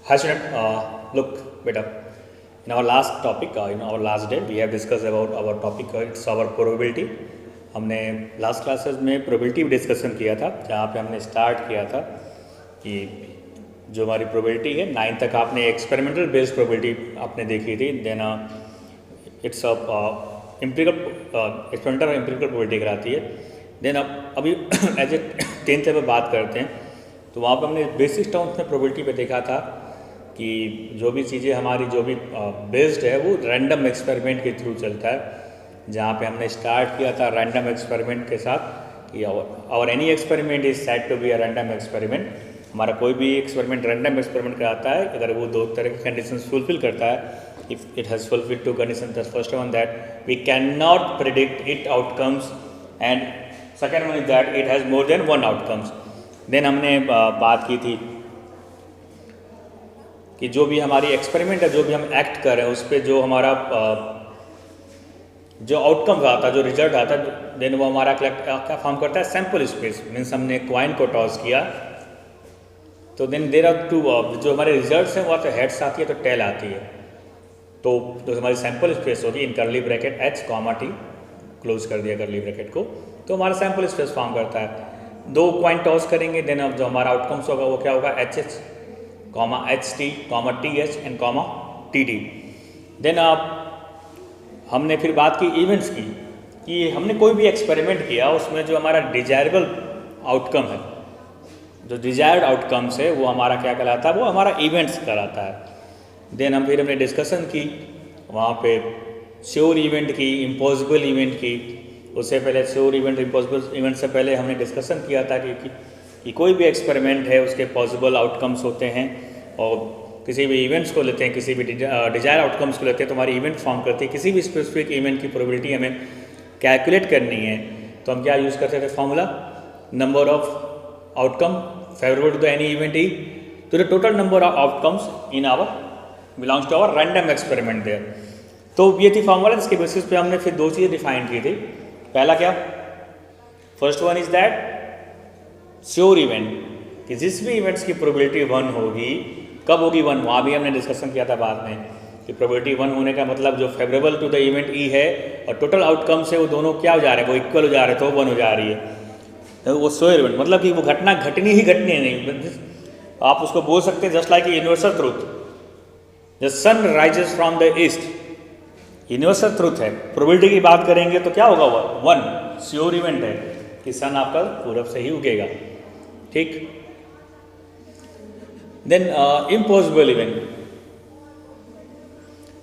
Hi student, look beta. In our last topic, in our last day, we have discussed about our topic. It's our probability. हमने last classes में probability discussion किया था, जहाँ पे हमने start किया था कि जो हमारी प्रोबेबिलिटी है 9 तक आपने एक्सपेरिमेंटल बेस्ड प्रोबेबिलिटी आपने देखी थी. देन इट्स एम्पिरिकल एक्सपेरिमेंटल और एम्पिरिकल प्रोबेबिलिटी कराती है. देन अभी एज ए 10th लेवल बात करते हैं, तो वहाँ पर हमने बेसिक टर्म्स में प्रोबेबिलिटी पे देखा था कि जो भी चीज़ें हमारी जो भी बेस्ड है वो रैंडम एक्सपेरिमेंट के थ्रू चलता है. जहाँ पे हमने स्टार्ट किया था रैंडम एक्सपेरिमेंट के साथ कि और any experiment is said to be a random experiment. हमारा कोई भी एक्सपेरिमेंट रैंडम एक्सपेरिमेंट कराता है अगर वो दो तरह की कंडीशंस फुलफिल करता है. If it has fulfil two condition, the first one that we can not predict it outcomes and second one is that it has more than one outcomes. Then हमने बात की थी कि जो भी हमारी एक्सपेरिमेंट है, जो भी हम एक्ट कर रहे हैं उस पर जो हमारा जो आउटकम आता है, जो रिजल्ट आता है, देन वो हमारा क्या फॉर्म करता है, सैम्पल स्पेस. मीन्स हमने कॉइन को टॉस किया तो देन देर आर टू जो हमारे रिजल्ट्स हैं वहाँ तो हेड्स आती है तो टेल आती है. तो जो हमारी सैम्पल स्पेस होगी in curly bracket H comma T, close कर दिया करली ब्रैकेट को, तो हमारा सैम्पल स्पेस फॉर्म करता है. दो कॉइन टॉस करेंगे, देन अब जो हमारा आउटकम्स होगा वो क्या होगा, H H comma H T comma T H and comma T T. Then आप हमने फिर बात की इवेंट्स की कि हमने कोई भी एक्सपेरिमेंट किया उसमें जो हमारा डिजायरेबल आउटकम है, जो डिजायर्ड आउटकम्स है वो हमारा क्या कहलाता है, वो हमारा इवेंट्स कहलाता है. देन हमने डिस्कशन की वहाँ पे श्योर इवेंट की, इम्पॉसिबल इवेंट की. उससे पहले श्योर इवेंट इम्पॉसिबल इवेंट से पहले हमने डिस्कशन किया था कि कोई भी एक्सपेरिमेंट है उसके पॉसिबल आउटकम्स होते हैं, और किसी भी इवेंट्स को लेते हैं, किसी भी डिजायर आउटकम्स को लेते हैं तो हमारी इवेंट फॉर्म करती है. किसी भी स्पेसिफिक इवेंट की प्रोबेबिलिटी हमें कैलकुलेट करनी है तो हम क्या यूज़ करते थे, formula number of outcome favourable to the any event E तो the total number of outcomes in our belongs to our random experiment there. तो ये थी फॉर्मूला, जिसके बेसिस पे हमने फिर दो चीज़ें डिफाइन की थी. पहला क्या, first one is that sure event, कि जिस भी इवेंट्स की प्रोबेबिलिटी 1 होगी, कब होगी 1, वहाँ भी हमने डिस्कशन किया था बाद में कि प्रोबेबिलिटी 1 होने का मतलब जो favourable to the event E है और टोटल आउटकम से वो दोनों क्या हो जा रहे हैं, वो इक्वल हो जा रहे हैं, तो 1 हो जा रही है. तो वो श्योर इवेंट मतलब कि वो घटना घटनी ही घटनी है नहीं. आप उसको बोल सकते हैं just like universal truth, the sun rises from the east, universal truth है. प्रोबेबिलिटी की बात करेंगे तो क्या होगा, 1 श्योर इवेंट है कि सन आपका पूरब से ही उगेगा. ठीक. Then impossible event,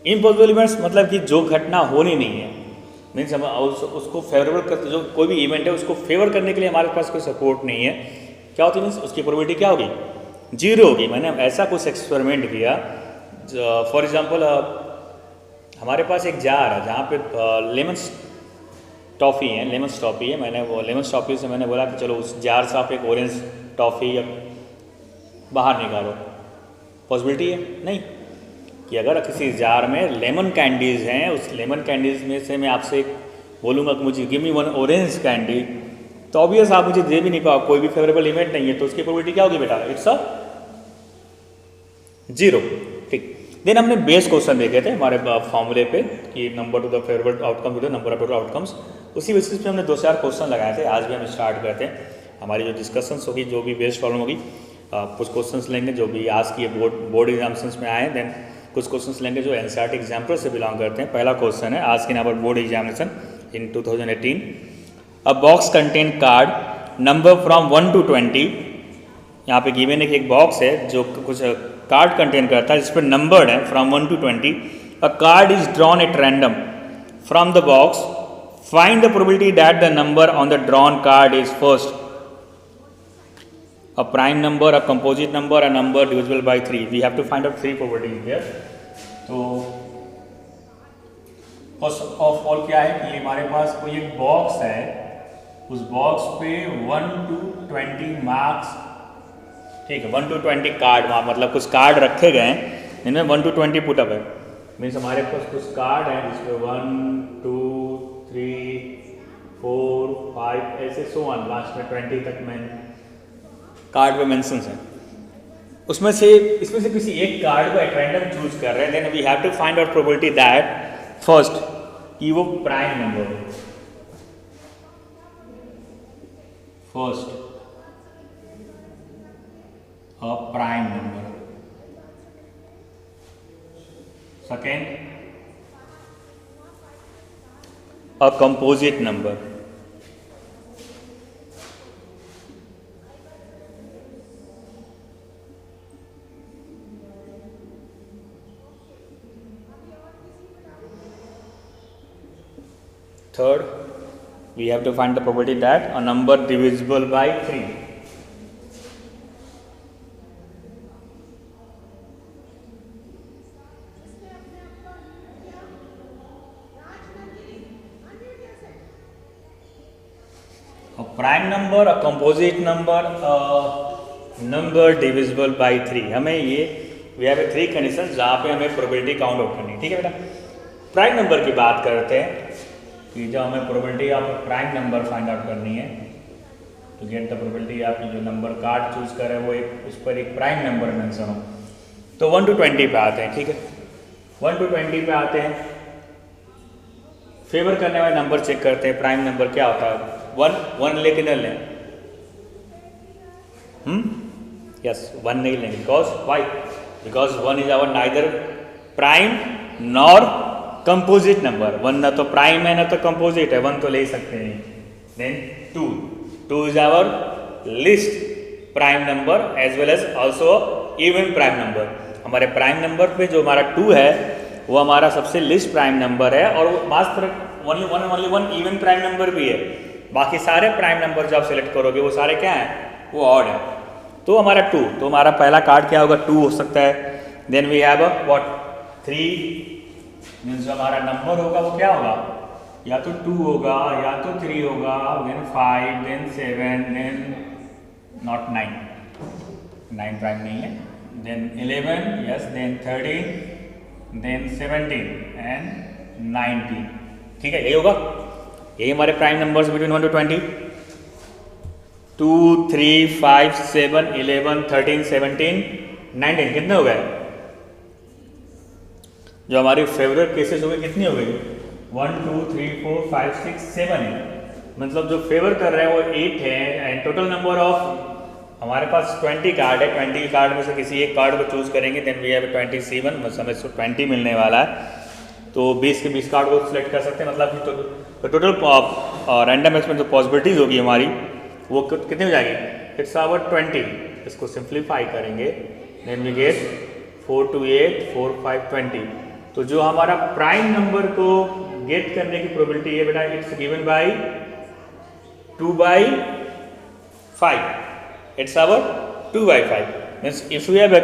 impossible events मतलब कि जो घटना होनी नहीं है. मीन्स हम उसको फेवरेबल कर, जो कोई भी इवेंट है उसको फेवर करने के लिए हमारे पास कोई सपोर्ट नहीं है, क्या होती है, मीन्स उसकी प्रोबेबिलिटी क्या होगी, 0 होगी. मैंने ऐसा कुछ एक्सपेरिमेंट किया, फॉर एग्जाम्पल हमारे पास एक जार है जहाँ पे लेमन टॉफ़ी है, लेमन टॉफ़ी है. मैंने वो लेमन टॉफ़ी से मैंने बोला कि चलो उस जार से आप एक ऑरेंज टॉफ़ी बाहर निकालो. पॉसिबिलिटी है नहीं कि अगर किसी जार में लेमन कैंडीज़ हैं, उस लेमन कैंडीज़ में से मैं आपसे बोलूँगा कि मुझे गिव मी 1 ऑरेंज कैंडी, तो ऑब्वियस आप मुझे दे भी नहीं पाओ, कोई भी फेवरेबल इवेंट नहीं है, तो उसकी प्रोबेबिलिटी क्या होगी बेटा, इट्स अ 0. ठीक. देन हमने बेस क्वेश्चन देखे थे हमारे फॉर्मूले पे कि number to the favourable outcome to the number of total outcomes. उसी बेसिस पे हमने 2-4 क्वेश्चन लगाए थे. आज भी हम स्टार्ट करते हैं. हमारी जो डिस्कशंस होगी, जो भी बेस्ड प्रॉब्लम होगी, कुछ क्वेश्चंस लेंगे जो भी आज की बोर्ड एग्जाम्स में आए. देन कुछ क्वेश्चंस लेंगे जो एनसीईआरटी एग्जाम्पल से बिलोंग करते हैं. पहला क्वेश्चन है आज के यहाँ पर board examination in 2018. A box contain card number from 1 to 20. यहाँ पे गिवन एक बॉक्स है जो कुछ कार्ड कंटेन करता है जिस पर नंबर्ड है from 1 to 20. A card is drawn at random from the box. Find the probability that the number on the drawn card is first a prime number, a composite number, a number divisible by 3. We have to find out 3 probabilities here. तो first of all क्या है कि हमारे पास कोई एक box है, उस box पे 1 to 20 मार्क्स, ठीक है, 1 to 20 कार्ड, मतलब कुछ कार्ड रखे गए हैं जिनमें 1 to 20 पुटअप है. मीन्स हमारे पास कुछ कार्ड है जिसमें 1 2 3 4 5 ऐसे सो ऑन, लास्ट में 20 तक में कार्ड पे मेंशंस हैं. उसमें से इसमें से किसी एक कार्ड को एट रैंडम चूज कर रहे हैं, then we have to find out probability that first कि वो प्राइम नंबर हो, first a prime number, second a composite number, third we have to find the probability that a number divisible by 3, a prime number, a composite number, a number divisible by 3. हमें ये we have 3 condition जहाँ पे हमें probability count out करनी है, ठीक है बेटा। प्राइम नंबर की बात करते हैं कि जब हमें probability of prime number find out करनी है तो गेट द प्रोबेबिलिटी आपकी जो नंबर कार्ड चूज करे वो एक उस पर एक प्राइम नंबर मेंशन हो, तो 1 to 20 पे आते हैं, ठीक है। 1 to 20 पे आते हैं, फेवर करने वाले नंबर चेक करते हैं। प्राइम नंबर क्या होता है? 1 लेके न लें, यस 1 नहीं लेंगे, because why, because 1 is our neither prime nor composite number. 1 ना तो प्राइम है ना तो कंपोजिट है, 1 तो ले ही सकते हैं। Then 2 is our least prime number as well as also even prime number. हमारे प्राइम नंबर पे जो हमारा 2 है वो हमारा सबसे लिस्ट प्राइम नंबर है, और वो मात्र only one even prime number भी है। बाकी सारे प्राइम नंबर जो आप सिलेक्ट करोगे वो सारे क्या हैं? वो ऑड है। तो हमारा 2, तो हमारा पहला कार्ड क्या होगा? 2 हो सकता है। Then we have what 3 means जो हमारा नंबर होगा वो क्या होगा? या तो 2 होगा या तो 3 होगा, then 5, then 7, then not 9 prime नहीं है, then 11, yes, then 13, then 17 and 19, ठीक है, यही होगा। यही हमारे प्राइम नंबर्स बिटवीन 1 to 20। 2, 3, 5, 7, 11, 13, 17, 19 कितने हो गए? जो हमारी फेवरेट केसेस हो गए कितनी हो गई? 1, 2, 3, 4, 5, 6, 7 है। मतलब जो फेवर कर रहे हैं वो 8 है, एंड टोटल नंबर ऑफ हमारे पास 20 कार्ड है। 20 कार्ड में से किसी एक कार्ड को चूज करेंगे, देन वी हैव 27, मतलब हमें 20 मिलने वाला है। तो 20 के 20 कार्ड को सिलेक्ट कर सकते हैं, मतलब कि टोटल रैंडम एक्स में जो पॉसिबिलिटीज़ होगी हमारी वो कितनी हो जाएगी? It's our 20। इसको सिंप्लीफाई करेंगे, देन वी गेट 4 to 8, 4, 5, 20। तो जो हमारा प्राइम नंबर को गेट करने की प्रोबेबिलिटी है बेटा, it's given by 2/5। It's our 2/5 means if you have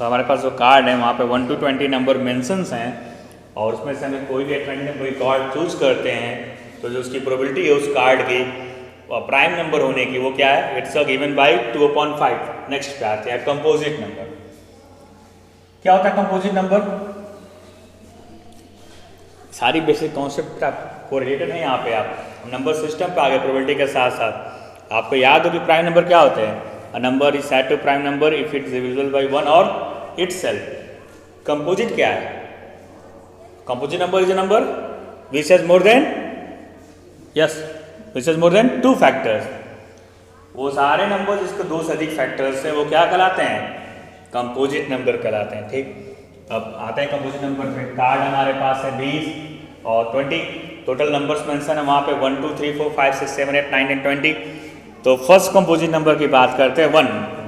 हमारे पास जो कार्ड है वहाँ पे 1 to 20 नंबर मेंशंस हैं, और उसमें से हमें कोई भी रैंडम कोई कार्ड चूज करते हैं तो जो उसकी प्रोबेबिलिटी है उस कार्ड की प्राइम नंबर होने की वो क्या है? It's given by 2/5। नेक्स्ट पे आते हैं कंपोजिट नंबर। क्या होता है कंपोजिट नंबर? सारी बेसिक कॉन्सेप्ट को रिलेटेड है यहाँ पे। आप नंबर सिस्टम पे आ गए प्रोबेबिलिटी के साथ साथ। आपको याद हो कि प्राइम नंबर क्या होते हैं? A number is set to prime number if it is divisible by 1 और इटसेल्फ। कंपोजिट क्या है? Composite number is a number which has more than which has more than 2 factors. वो सारे नंबर जिसके 2 से अधिक फैक्टर्स है वो क्या कहलाते हैं? कंपोजिट नंबर कहलाते हैं, ठीक। अब आते हैं कंपोजिट नंबर पे। कार्ड हमारे पास है 20 और 20, टोटल नंबर्स मेंशन है वहाँ पे 1, 2, 3, 4, 5, 6, 7, 8, 9 एंड 20। तो फर्स्ट कंपोजिट नंबर की बात करते हैं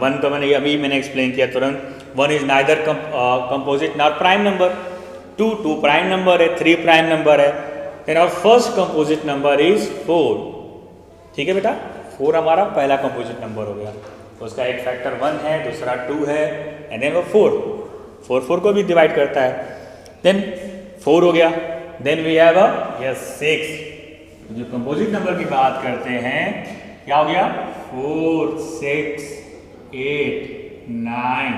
1 तो मैंने एक्सप्लेन किया तुरंत। 1 is neither composite nor prime number. 2 prime number है, 3 प्राइम नंबर है। Then our first composite number is 4, ठीक है बेटा। 4 हमारा पहला कंपोजिट नंबर हो गया। तो उसका एक फैक्टर 1 है, दूसरा 2 है, एंड देन वो 4 को भी डिवाइड करता है। देन 4 हो गया। Then we have 6। जो कंपोजिट नंबर की बात करते हैं क्या हो गया? 4, 6, 8, 9,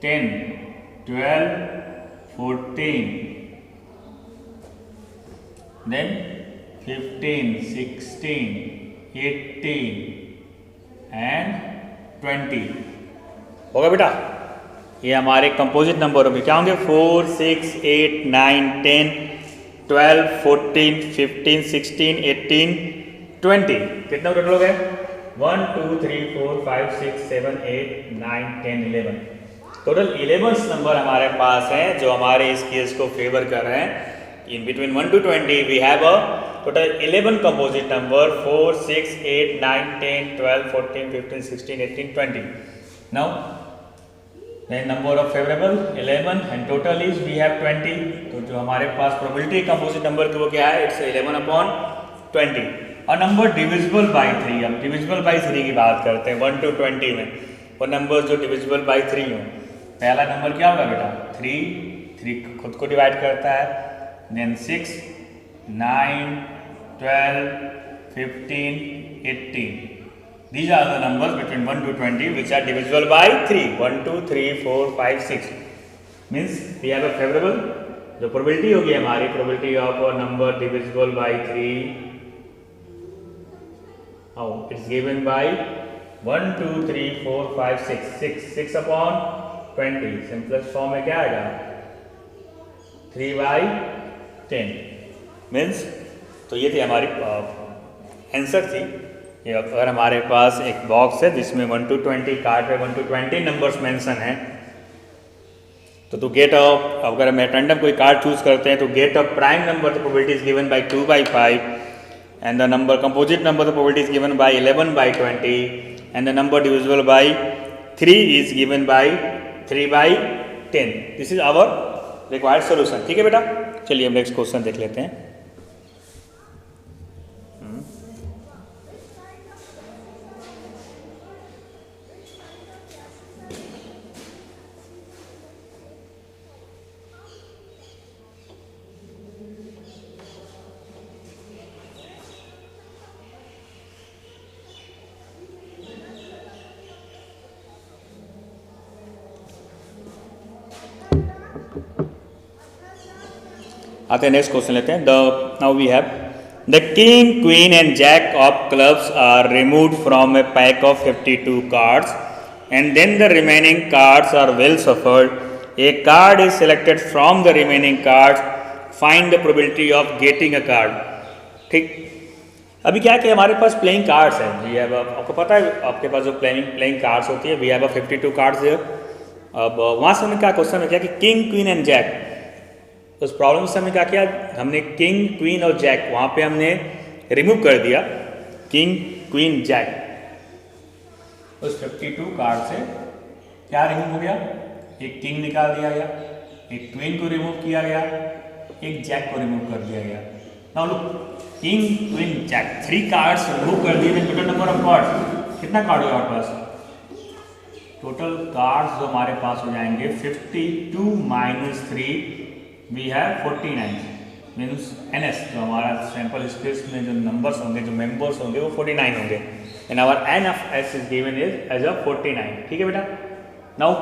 10, 12, 14, then 15, 16, 18 and 20। होगा बेटा? ये हमारे कंपोजिट नंबर होंगे, क्या होंगे? 4, 6, 8, 9, 10, 12, 14, 15, 16, 18, 20। कितने टोटल हो गए? 1, 2, 3, 4, 5, 6, 7, 8, 9, 10, 11। टोटल 11 नंबर हमारे पास हैं जो हमारे इस केस को फेवर कर रहे हैं। In between 1 to 20 we have a total 11 composite number 4, 6, 8, 9, 10, 12, 14, 15, 16, 18, 20। Now then number of favorable 11 and total is we have 20। तो जो हमारे पास प्रोबेबिलिटी कंपोजिट नंबर की वो क्या है? इट्स 11/20। और नंबर डिविजिबल बाई 3, हम डिविजिबल बाई 3 की बात करते हैं 1 to 20 में। वो नंबर जो डिविजिबल बाई 3 हो, पहला नंबर क्या होगा बेटा? 3 खुद को डिवाइड करता है, then 6, 9, 12, 15, 18। These are the numbers between 1 to 20 which are divisible by 3. 1, 2, 3, 4, 5, 6 means we have a favorable, जो probability होगी हमारी, probability of a number divisible by 3, how it's given by 1, 2, 3, 4, 5, 6, 6/20। simplest form में क्या आएगा? 3/10 means। तो ये थी हमारी आंसर थी। ये अगर हमारे पास एक बॉक्स है जिसमें 1 to 20 कार्ड पे 1 to 20 नंबर्स मेंशन हैं, तो गेट अ, अगर हम रैंडम कोई कार्ड चूज करते हैं तो get a prime number, the probability is given by 2/5 and the number composite number, the probability is given by 11/20 and the number divisible by 3 is given by 3/10। This is our required solution. ठीक है बेटा, चलिए हम next question देख लेते हैं। आते हैं नेक्स्ट क्वेश्चन लेते हैं। Now we have the king, queen and jack of clubs are removed from a pack of 52 cards and then the remaining cards are well shuffled. A card is selected from the remaining cards, find the probability of getting a card. ठीक, अभी क्या है कि हमारे पास playing cards हैं। We have, आपको पता है आपके पास जो प्लेइंग कार्ड्स होती है, वी हैव 52 कार्ड्स है। अब वहाँ से हमें क्या क्वेश्चन में क्या कि किंग, क्वीन एंड जैक, उस प्रॉब्लम से हमने क्या किया, हमने किंग, क्वीन और जैक वहाँ पे हमने रिमूव कर दिया, किंग, क्वीन, जैक। उस 52 कार्ड से क्या रिमूव हो गया? एक किंग निकाल दिया गया, एक क्वीन को रिमूव किया गया, एक जैक को रिमूव कर दिया गया। Now look, king, queen, jack, 3 cards remove कर दिए। टोटल नंबर ऑफ कार्ड्स कितना कार्ड होगा हमारे पास? टोटल कार्ड्स जो हमारे पास हो जाएंगे 52 - 3 वी हैव 49 मीन्स NS, जो हमारा सैंपल स्पेस में जो नंबर्स होंगे, जो मेंबर्स होंगे वो 49 होंगे and our NF is given as a 49। ठीक है बेटा, नाउ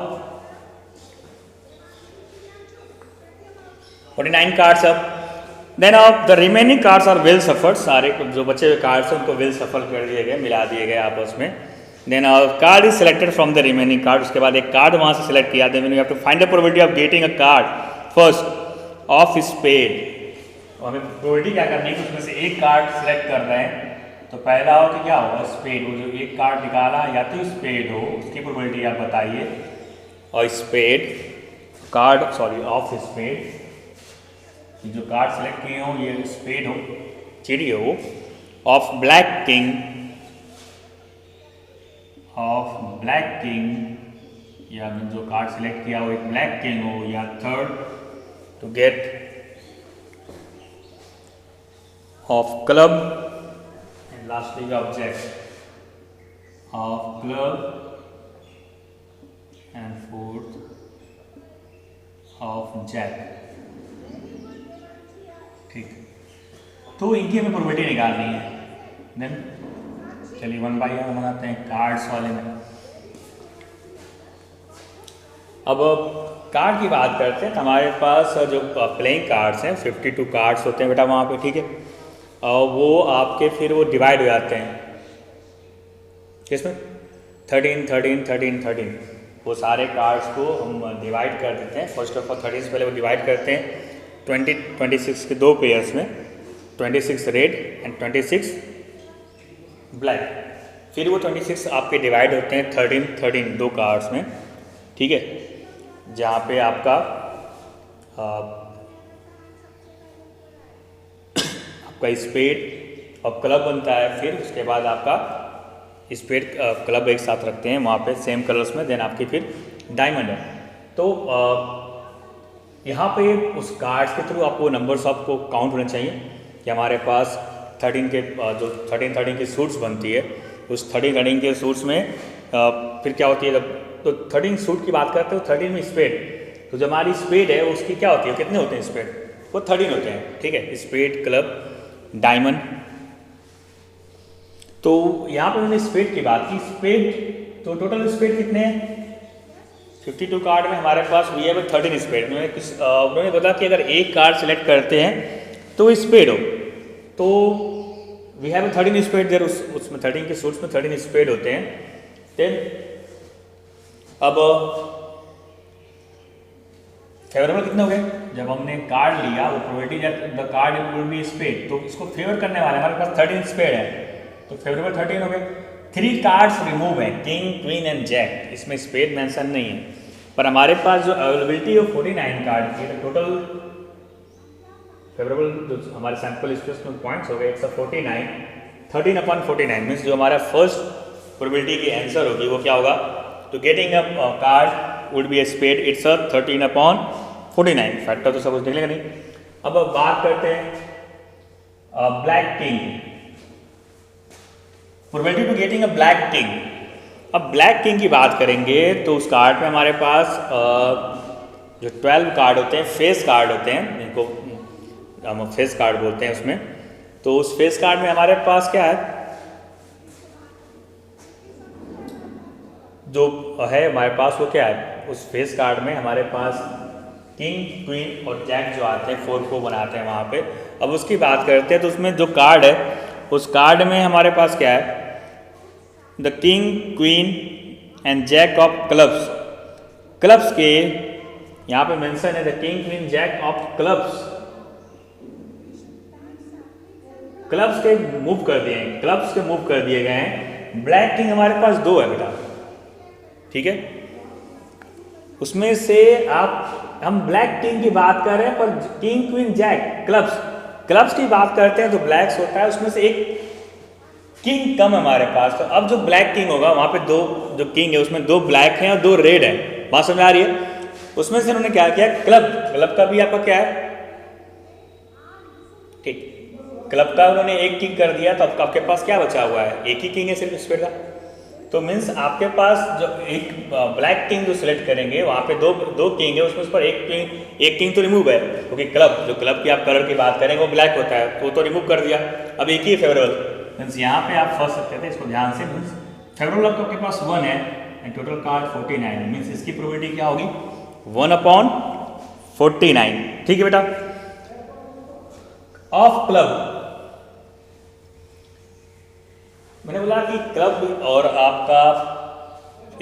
49 कार्ड्स अब then of the remaining cards are well shuffled. सारे जो बचे हुए कार्ड्स हैं उनको वेल सफल कर दिए गए, मिला दिए गए आपस में। Then card is selected from the remaining card, उसके बाद एक कार्ड वहाँ से सिलेक्ट किया। Then you have to find the probability of getting a card first of spade. तो हमें प्रोबेबिलिटी क्या करनी है कि उसमें से एक कार्ड सिलेक्ट कर रहे हैं, तो पहला हो कि क्या होगा? स्पेड। वो जो एक कार्ड निकाला या तो स्पेड हो, उसकी प्रोबेबिलिटी आप बताइए। और spade card, sorry of spade, जो कार्ड सिलेक्ट किए हो ये स्पेड हो, चिड़ी हो। Of black king, of black king, या जो कार्ड सिलेक्ट किया हो एक ब्लैक किंग हो, या third to get of club and lastly object of club and fourth of jack। ठीक, तो इनकी हमें प्रोबेबिलिटी निकालनी है। देन चलिए 1 बाय 1 बनाते हैं कार्ड्स वाले में। अब कार्ड की बात करते हैं तो हमारे पास जो प्लेइंग कार्ड्स हैं 52 कार्ड्स होते हैं बेटा वहाँ पे। ठीक है, और वो आपके फिर वो डिवाइड हो जाते हैं किसमें? 13, 13, 13, 13। वो सारे कार्ड्स को हम डिवाइड कर देते हैं। फर्स्ट ऑफ ऑल 30 से पहले वो डिवाइड करते हैं 26 के दो पेयर्स में, 26 रेड एंड 26 ब्लैक। फिर वो 26 आपके डिवाइड होते हैं 13 दो कार्ड्स में, ठीक है, जहाँ पे आपका आपका स्पेड और क्लब बनता है। फिर उसके बाद आपका स्पेड क्लब एक साथ रखते हैं वहाँ पे सेम कलर्स में, देन आपकी फिर डायमंड है। तो यहाँ पे उस कार्ड्स के थ्रू आपको नंबर्स आपको काउंट होने चाहिए कि हमारे पास 13 के जो 13 की सूट्स बनती है, उस 13 के सूट्स में फिर क्या होती है, जब तो 13 सूट की बात करते हो 13 में स्पेड, तो जो हमारी स्पेड है उसकी क्या होती है, कितने होते हैं स्पेड, वो 13 होते हैं, ठीक है, स्पेड क्लब डायमंड। तो यहाँ पे मैंने स्पेड की बात की, स्पेड तो टोटल स्पेड कितने हैं 52 कार्ड में हमारे पास वी हैव 13 स्पेड। उन्होंने बताया कि अगर एक कार्ड सेलेक्ट करते हैं तो स्पेड हो, तो वी हैव 13 स्पेड देर, उसमें 13 के सूट्स में 13 स्पेड होते हैं। देन अब फेवरेबल कितने हो गए, जब हमने कार्ड लिया वो probability the card will be spade, तो इसको फेवर करने वाले हमारे पास 13 स्पेड है, तो फेवरेबल 13 हो गए। 3 कार्ड्स रिमूव है, किंग क्वीन एंड जैक, इसमें स्पेड मेंशन नहीं है, पर हमारे पास जो अवेलेबिलिटी है 49 कार्ड की, तो टोटल फेवरेबल जो हमारे सैंपल स्पेस में पॉइंट्स हो गए 149, 13/49 मीन्स जो हमारा फर्स्ट प्रोबेबिलिटी की आंसर होगी वो क्या होगा, तो getting a card would be a spade, it's a 13/49, factor तो सब कुछ निकलेगा नहीं। अब बात करते हैं black king, probability to getting a black king. अब ब्लैक किंग की बात करेंगे तो उस कार्ड में हमारे पास जो 12 कार्ड होते हैं, फेस कार्ड होते हैं, जिनको हम फेस कार्ड बोलते हैं उसमें, तो उस फेस कार्ड में हमारे पास क्या है, जो है हमारे पास वो क्या है, उस फेस कार्ड में हमारे पास किंग क्वीन और जैक जो आते हैं 4 को बनाते हैं वहाँ पे। अब उसकी बात करते हैं तो उसमें जो कार्ड है उस कार्ड में हमारे पास क्या है, the king queen and jack of clubs, clubs के यहाँ पे मेंशन है the king queen jack of clubs, clubs के मूव कर दिए हैं, क्लब्स के मूव कर दिए गए हैं। ब्लैक किंग हमारे पास 2 है बेटा, ठीक है, उसमें से हम ब्लैक किंग की बात कर रहे हैं, पर किंग क्वीन जैक क्लब्स की बात करते हैं तो ब्लैक्स होता है, उसमें से एक किंग कम है हमारे पास। तो अब जो ब्लैक किंग होगा वहाँ पे 2 जो किंग है उसमें 2 ब्लैक हैं और 2 रेड है, बात समझ आ रही है। उसमें से उन्होंने क्या किया, क्लब का भी आपका क्या है, ठीक, क्लब का उन्होंने एक किंग कर दिया, तो आपके पास क्या बचा हुआ है, एक ही किंग है सिर्फ स्पेड का, तो मीन्स आपके पास जो एक ब्लैक किंग जो सिलेक्ट करेंगे वहाँ पे दो किंग है, उसमें पर एक किंग तो रिमूव है, क्योंकि जो क्लब की आप कलर की बात करेंगे वो ब्लैक होता है, तो रिमूव कर दिया, अब एक ही फेवरेबल, मीन्स यहाँ पे आप फंस सकते थे, इसको ध्यान से, मीन्स फेवरेबल आपके पास 1 है एंड टोटल कार्ड 49 है, मीन्स इसकी प्रोबेबिलिटी क्या होगी 1/49, ठीक है बेटा। ऑफ क्लब, मैंने बोला कि क्लब और आपका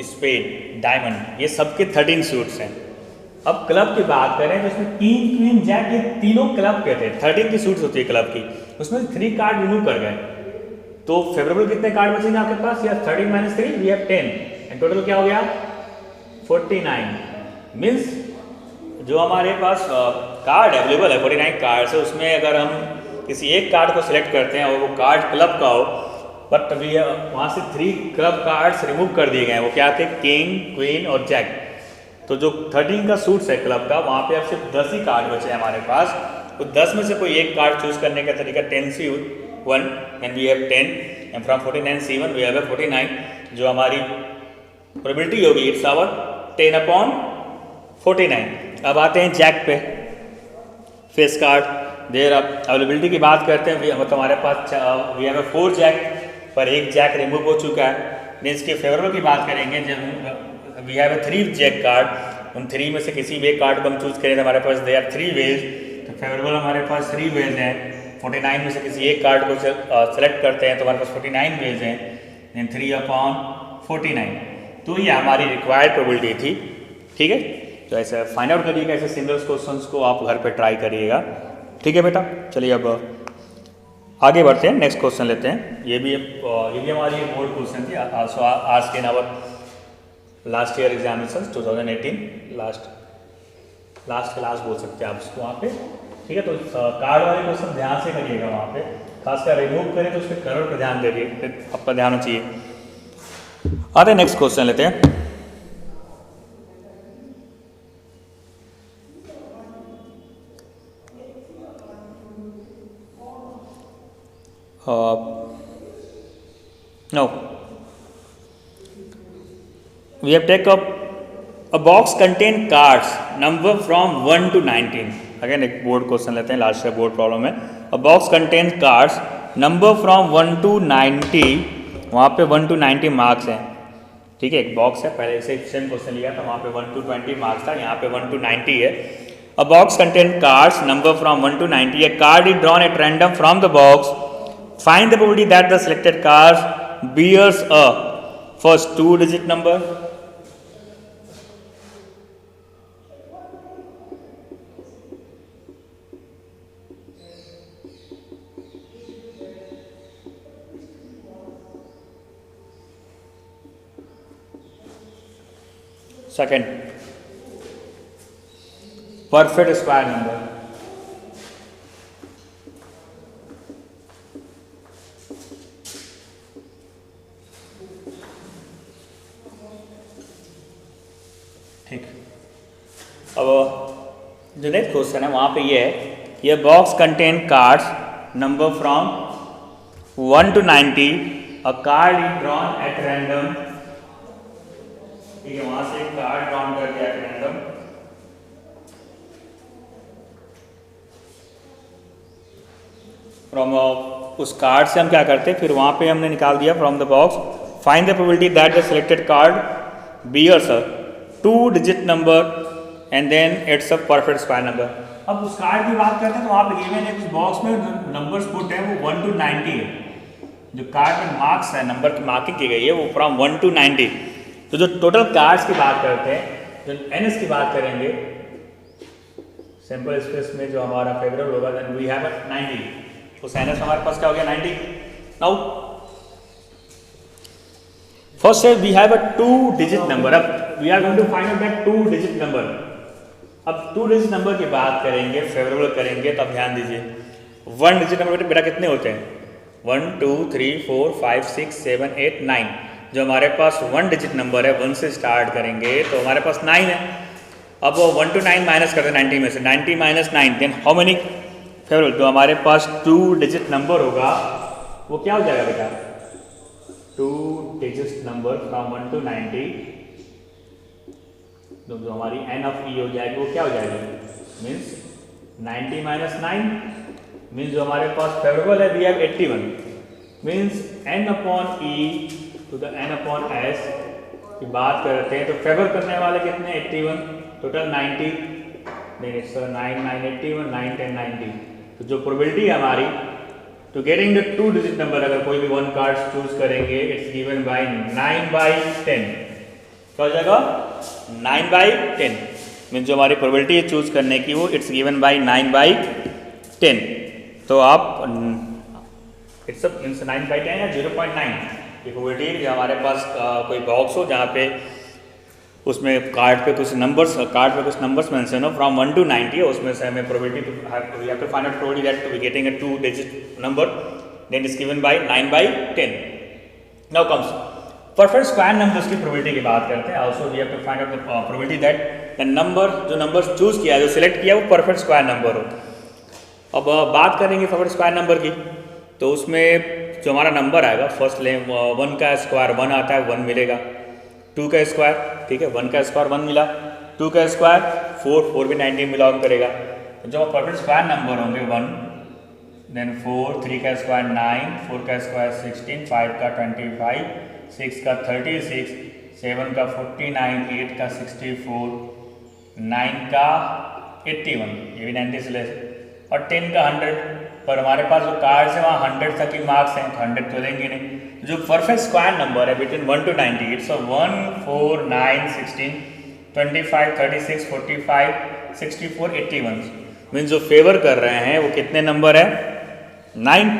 स्पेड डायमंड ये सबके 13 सूट्स हैं। अब क्लब की बात करें तो इसमें किंग क्वीन जैक ये तीनों क्लब के थे, 13 की सूट्स होती है क्लब की, उसमें 3 कार्ड रिमूव कर गए, तो फेवरेबल कितने कार्ड बचेंगे आपके पास, या 13 - 3 वी हैव 10 एंड टोटल क्या हो गया 49, मीन्स जो हमारे पास कार्ड अवेलेबल है 49 कार्ड है, उसमें अगर हम किसी एक कार्ड को सिलेक्ट करते हैं और वो कार्ड क्लब का हो, बट वी वहाँ से 3 क्लब कार्ड्स रिमूव कर दिए गए हैं, वो क्या थे, किंग क्वीन और जैक, तो जो 13 का सूट्स है क्लब का वहाँ पे अब सिर्फ 10 ही कार्ड बचे हैं हमारे पास, तो 10 में से कोई एक कार्ड चूज करने का तरीका 10C1 and we have 10 and from 49C1 we have 49, जो हमारी प्रोबेबिलिटी होगी इट्स आवर 10/49। अब आते हैं जैक पे, फेस कार्ड देर, अब अवेलेबिलिटी की बात करते हैं, मतलब हमारे पास वी हैव 4 जैक, पर एक जैक रिमूव हो चुका है, मीन्स के फेवरेबल की बात करेंगे जब वी हैव 3 जैक कार्ड, उन 3 में से किसी भी एक कार्ड को हम चूज करें तो हमारे पास दे आर 3 वेज, तो फेवरेबल हमारे पास 3 वेज हैं, 49 में से किसी एक कार्ड को सेलेक्ट करते हैं तो हमारे पास 49 वेज हैं, 3/49, तो ये हमारी रिक्वायर्ड प्रोबेबिलिटी थी। ठीक है, तो ऐसे फाइंड आउट करिएगा, ऐसे सिमिलर क्वेश्चंस को आप घर पे ट्राई करिएगा। ठीक है बेटा, चलिए अब आगे बढ़ते हैं, नेक्स्ट क्वेश्चन लेते हैं। ये भी हमारी बोर्ड क्वेश्चन थी, so asked in our last year examination 2018, last class बोल सकते हैं आप उसको वहाँ पे। ठीक है, तो कार्ड वाले क्वेश्चन ध्यान से करिएगा वहाँ पे, खासकर रिमूव करें तो उस पर कलर पर ध्यान दीजिए, आपका ध्यान होना चाहिए। आते नेक्स्ट क्वेश्चन लेते हैं। No, we have take up a box contain cards number from 1 to 19. Again एक बोर्ड क्वेश्चन लेते हैं, लास्ट ईयर बोर्ड प्रॉब्लम है। अ box contain cards number from 1 to 90, वहाँ पे 1 to 90 मार्क्स हैं। ठीक है, एक बॉक्स है, पहले से सेम क्वेश्चन लिया था, वहाँ पे 1 to 20 मार्क्स था, यहाँ पे 1 to 90 है। अ box contain cards number from 1 to 90, a card is drawn at random from the box. Find the probability that the selected card bears a first 2-digit number, second perfect square number, ठीक। अब जो next question है वहाँ पे ये है, ये box contain cards number from 1 to 90, a card is drawn at random. ठीक है, वहाँ से एक कार्ड ड्रॉन कर दिया एट रैंडम, फ्रॉम उस कार्ड से हम क्या करते हैं, फिर वहाँ पे हमने निकाल दिया from the box. Find the probability that the selected card bears a 2-digit number and then it's a perfect square number. अब उस कार्ड की बात करते हैं तो वहाँ पे गिवन है, उस बॉक्स में नंबर्स पुट है वो 1 to 90 है, जो कार्ड में मार्क्स है, नंबर की मार्किंग की गई है वो फ्रॉम 1 to 90। तो जो टोटल कार्ड्स की बात करते हैं, जो एनएस की बात करेंगे, सिंपल स्पेस में जो हमारा फेवरेबल होगा, देन वी हैव 90, उस एनएस हमारे पास क्या हो गया 90। नाउ फर्स्ट है we have a 2-digit number, अब we are going to find out that 2-digit number. अब 2-digit नंबर की बात करेंगे, फेवरेबल करेंगे, तो अब ध्यान दीजिए 1-digit नंबर बेटा कितने होते हैं, 1 2 3 4 5 6 7 8 9। जो हमारे पास 1-digit नंबर है, 1 से स्टार्ट करेंगे तो हमारे पास 9 है। अब 1 to 9 माइनस करते हैं 90 में से, 90 minus 9, then how many favourable, जो हमारे पास 2-digit नंबर होगा वो क्या हो जाएगा बेटा, 2-digit नंबर फ्रॉम 1 to 90, तो जो हमारी एन ऑफ ई हो जाएगी वो क्या हो जाएगी, मीन्स 90 minus 9, मीन्स जो हमारे पास फेवरेबल है we have 81, means N upon E to the N upon S की बात करते हैं तो फेवर करने वाले कितने 81, टोटल 90, देन इट्स 9 9 81 9 10 90। तो जो प्रोबेबिलिटी है हमारी to getting the 2-digit number, अगर कोई भी 1 कार्ड चूज करेंगे, इट्स गिवन बाय 9/10, क्या हो जाएगा 9/10, मीन्स जो हमारी प्रोबेबिलिटी है चूज करने की वो इट्स गिवन बाय 9/10। तो आप इट्स मीन्स 9/10 या 0.9 की प्रोबेबिलिटी, जो हमारे पास कोई बॉक्स हो जहाँ पे उसमें कार्ड पे कुछ नंबर्स मेंशन हो फ्रॉम 1 to 90, उसमें से हमें probability we have to find out probability that to be getting a 2-digit number, then is given by 9/10। Now comes perfect square numbers की प्रोबेबिलिटी की बात करते हैं। Also we have to find out the probability that the number, जो number choose किया, जो select किया, वो परफेक्ट स्क्वायर नंबर हो। अब बात करेंगे परफेक्ट स्क्वायर नंबर की, तो उसमें जो हमारा नंबर आएगा, फर्स्ट ले 1 का स्क्वायर 1 आता है, 1 मिलेगा, 2 का स्क्वायर, ठीक है, 1 का स्क्वायर 1 मिला, 2 का स्क्वायर 4 भी 90 बिलोंग करेगा। तो जो परफेक्ट स्क्वायर नंबर होंगे 1, देन 4, 3 का स्क्वायर 9, 4 का स्क्वायर 16, 5 का 25, 6 का 36, 7 का 49, 8 का 64, 9 का 81, ये भी 90 से लेस, और 10 का 100। पर हमारे पास जो कार्ड्स है वहाँ 100 तक ही मार्क्स हैं, तो 100 तो लेंगे नहीं। जो परफेक्ट स्क्वायर नंबर है बिटवीन 1 to 90, इट्स 1, 4, 9, 16, 25, 36, 45, 64, 81 मीन्स जो फेवर कर रहे हैं वो कितने नंबर है 9।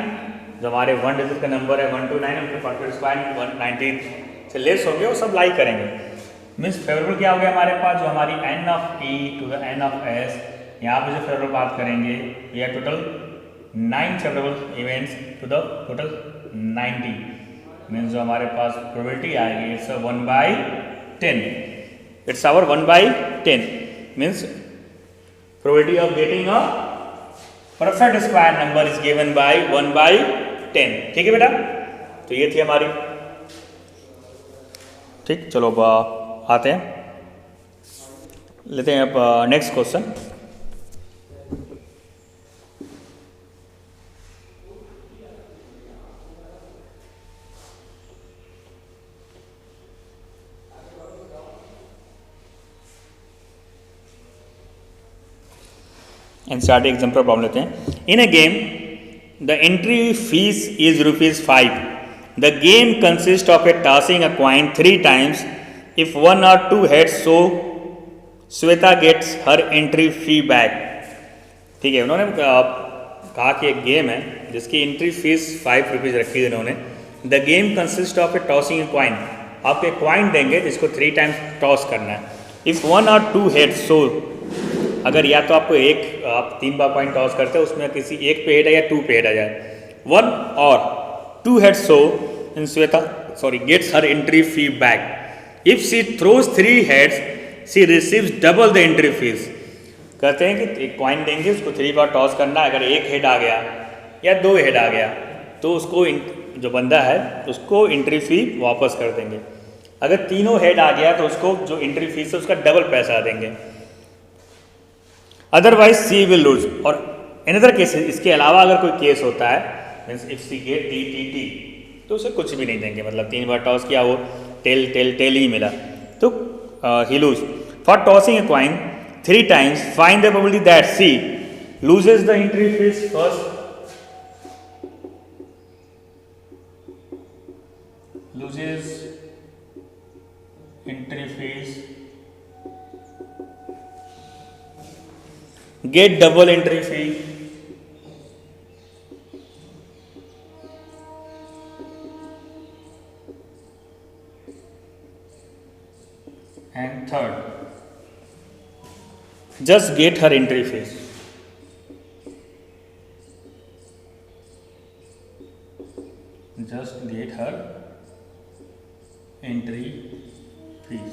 जो हमारे 1 डिजिट का नंबर है 1 to 9 उनके परफेक्ट स्क्वायर 190 से लेस होंगे वो सब लाइक करेंगे। मीन्स फेवरेबल क्या हो गया हमारे पास जो हमारी n of p to the n of s, यहाँ पे जो फेवरेबल बात करेंगे ये total 9 favourable events to the total 90 means जो हमारे पास प्रोबेबिलिटी आएगी it's 1/10, it's our 1/10 means probability of getting a perfect square number is given by 1/10। ठीक है बेटा, तो ये थी हमारी। ठीक, चलो आते हैं, लेते हैं अब next question. NCERT example problem लेते हैं। In a game the entry fees is ₹5। The game consist of a tossing a coin 3 times। If 1 or 2 heads so Shweta gets her entry fee back. ठीक है, उन्होंने कहा कि एक गेम है जिसकी एंट्री फीस ₹5 रखी है इन्होंने। The game consist of a tossing a coin, आपको एक कॉइन देंगे जिसको 3 times टॉस करना है। इफ़ 1 or 2 heads so, अगर या तो आपको आप 3 बार कॉइन टॉस करते हैं उसमें किसी एक पे हेड है या 2 पे हेड आ जाए, 1 or 2 heads so in Shweta gets her entry fee back. If she throws 3 heads she receives double the entry fees. कहते हैं कि एक कॉइन देंगे उसको 3 बार टॉस करना, अगर एक हेड आ गया या 2 हेड आ गया तो उसको जो बंदा है उसको एंट्री फी वापस कर देंगे। अगर तीनों हेड आ गया तो उसको जो एंट्री फीस है उसका डबल पैसा देंगे। Otherwise she will lose. और अनदर केस, इसके अलावा अगर कोई केस होता है means if she get T तो उसे कुछ भी नहीं देंगे, मतलब 3 बार टॉस किया वो टेल ही मिला तो ही lose. For tossing a coin 3 times find the probability that she loses the entry fees first, loses entry fees, get double entry fee, and third just get her entry fees। just get her entry fees।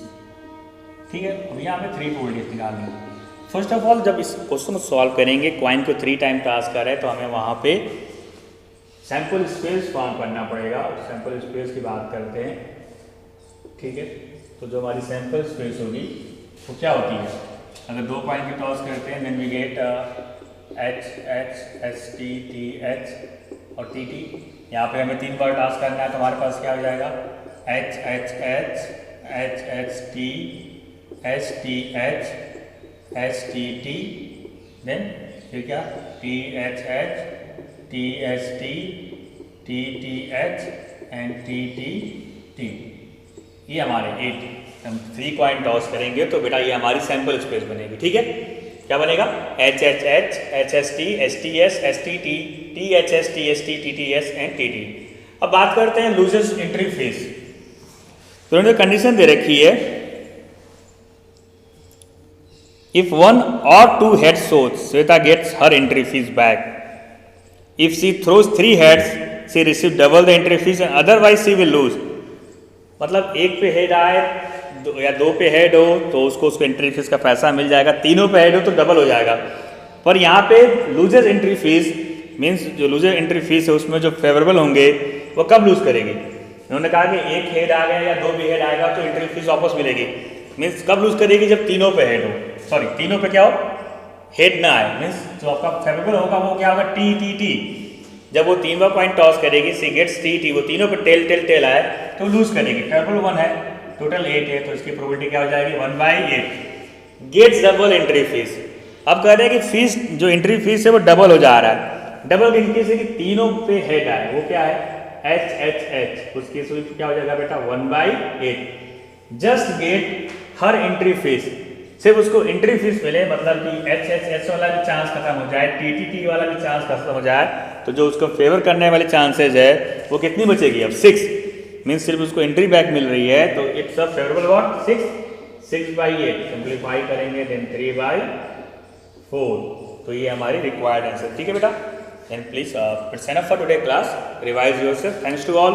ठीक है, अब यहाँ पे 3 probabilities निकालनी है। First of all जब इस question को सॉल्व करेंगे, कॉइन को 3 टाइम टास्क कर रहे हैं तो हमें वहाँ पे सैम्पल स्पेस फॉर्म करना पड़ेगा। सैम्पल स्पेस की बात करते हैं। ठीक है, तो जो हमारी सैम्पल स्पेस होगी वो क्या होती है, अगर 2 कॉइन की टॉस करते हैं then we get H H S T T H और T T। यहाँ पे हमें 3 बार टॉस करना है तो हमारे पास क्या हो जाएगा H H H H H T S T H S T T, then फिर क्या T H H T S T T T H and T T T। ये हमारे 8 हम 3 कॉइन टॉस करेंगे तो बेटा ये हमारी सैम्पल स्पेस बनेगी। ठीक है, क्या बनेगा H H H H S T S T S S T T T H S T S T T T S and T T। अब बात करते हैं लूजेस एंट्री फीस। तो उन्होंने कंडीशन दे रखी है if 1 or 2 heads shows Shweta gets her entry fees back। if she throws 3 heads she receives double the entry fees and otherwise she will lose। मतलब एक पे हेड आए या 2 पे हेड हो तो उसको एंट्री फीस का पैसा मिल जाएगा, तीनों पे हेड हो तो डबल हो जाएगा। पर यहाँ पे लूजेस एंट्री फीस मीन्स जो लूजेस एंट्री फीस है उसमें जो फेवरेबल होंगे वो कब लूज करेगी। उन्होंने कहा कि एक हेड आ गया या 2 भी हेड आएगा तो एंट्री फीस वापस मिलेगी। मीन्स कब लूज करेगी जब तीनों पे हेड हो, सॉरी तीनों पे क्या हो हेड ना आए। मीन्स जो आपका फेवरेबल होगा वो क्या होगा टी टी टी। जब वो 3 बार कॉइन टॉस करेगी सी गेट्स टी टी, वो तीनों पे टेल आए तो लूज करेगी। फेवरेबल 1 है, टोटल 8 है तो इसकी प्रोबेबिलिटी क्या हो जाएगी 1/8। Gets double entry fees. अब कह रहे हैं कि फीस जो एंट्री फीस है वो डबल हो जा रहा है। डबल किसी कि तीनों पे हेड आए, वो क्या है एच, उस केस में क्या हो जाएगा बेटा 1/8। Just get her entry fees, सिर्फ उसको एंट्री फीस मिले, मतलब कि एच वाला भी चांस खत्म हो जाए, टी वाला भी चांस खत्म हो जाए, तो जो उसको फेवर करने वाले चांसेज है वो कितनी बचेगी अब 6, मीन्स सिर्फ उसको एंट्री बैक मिल रही है, तो it's a favourable what 6/8 simplify करेंगे देन 3/4। तो ये हमारी रिक्वायर्ड आंसर, ठीक है बेटा। Then please sign up for today class, revise yourself. Thanks to all.